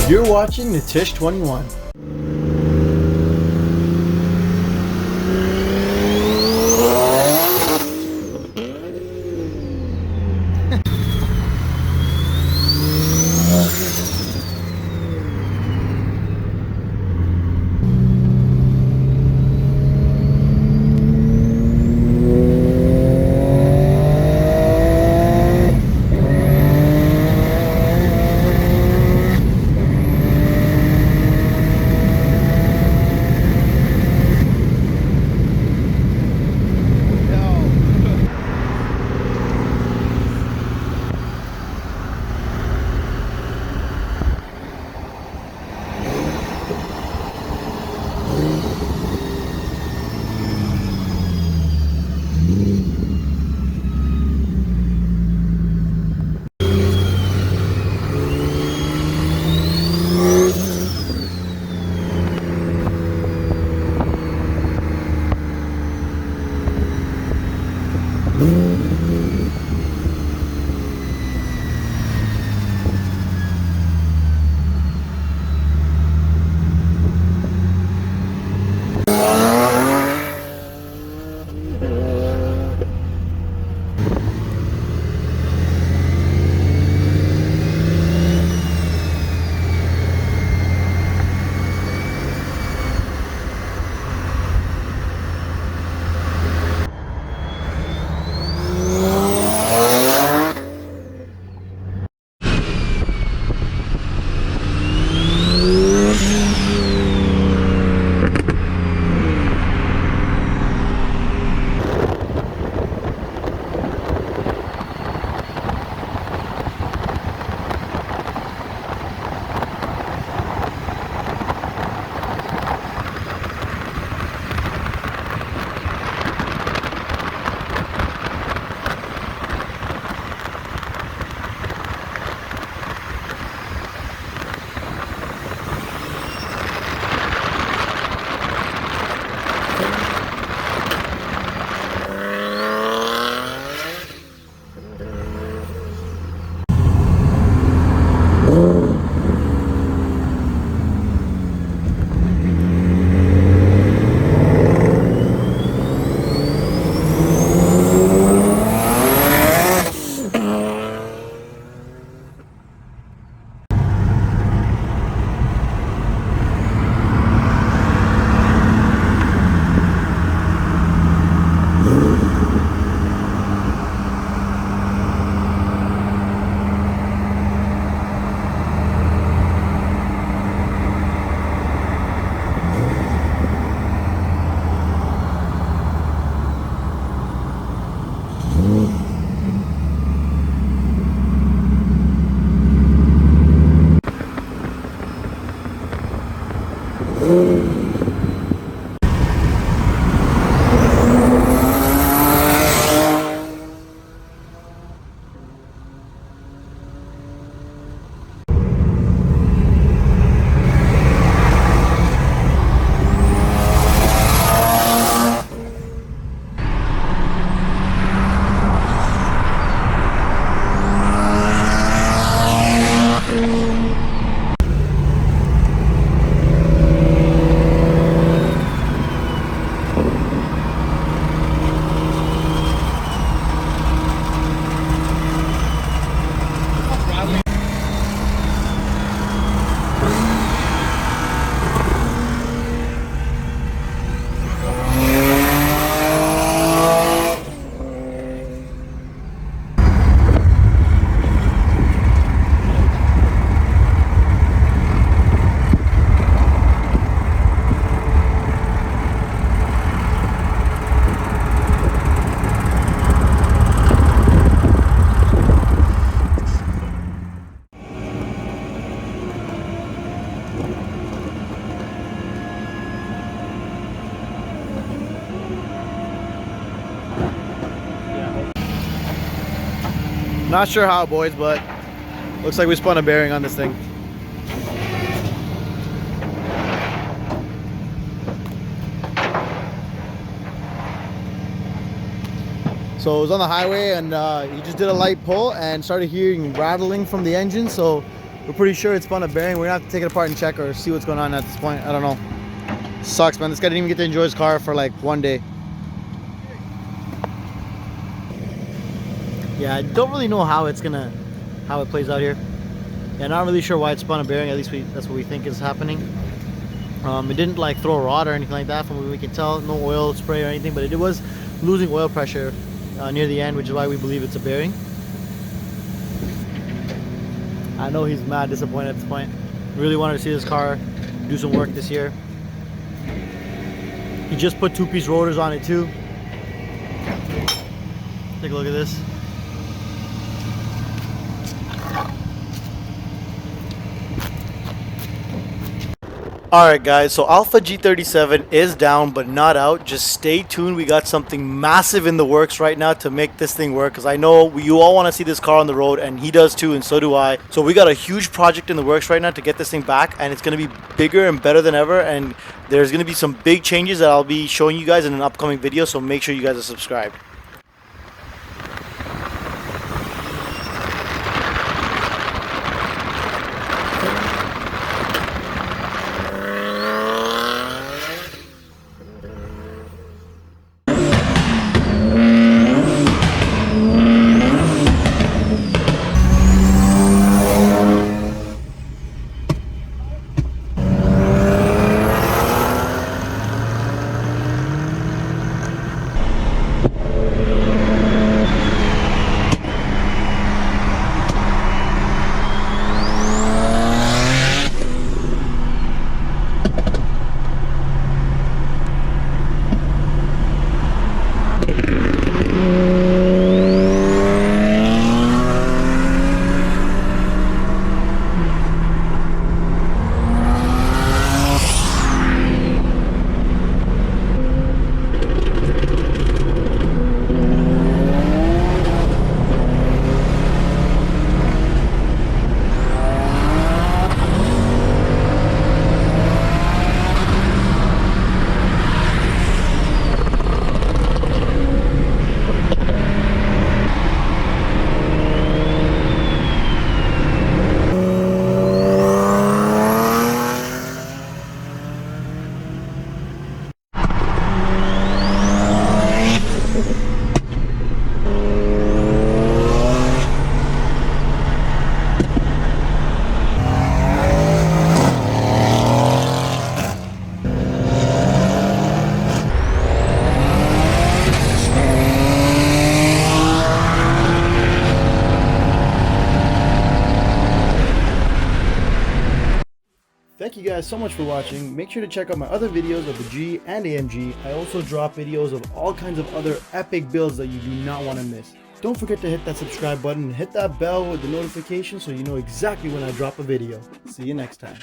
You're watching the Tish 21. Not sure how, boys, but looks like we spun a bearing on this thing. So it was on the highway and he just did a light pull and started hearing rattling from the engine. So We're pretty sure it spun a bearing. We're gonna have to take it apart and check or see what's going on at this point. I don't know. Sucks, man. This guy didn't even get to enjoy his car for like 1 day. Yeah, I don't really know how it plays out here. Yeah, not really sure why it spun a bearing. At least that's what we think is happening. It didn't like throw a rod or anything like that from what we can tell. No oil spray or anything, but it was losing oil pressure near the end, which is why we believe it's a bearing. I know he's mad disappointed at this point. Really wanted to see this car do some work this year. He just put 2-piece rotors on it too. Take a look at this. Alright guys, so Alpha G37 is down but not out. Just stay tuned. We got something massive in the works right now to make this thing work, because I know you all want to see this car on the road, and he does too, and so do I. So we got a huge project in the works right now to get this thing back, and it's going to be bigger and better than ever, and there's going to be some big changes that I'll be showing you guys in an upcoming video, so make sure you guys are subscribed. Thank you guys so much for watching. Make sure to check out my other videos of the G and AMG. I also drop videos of all kinds of other epic builds that you do not want to miss. Don't forget to hit that subscribe button and hit that bell with the notification so you know exactly when I drop a video. See you next time.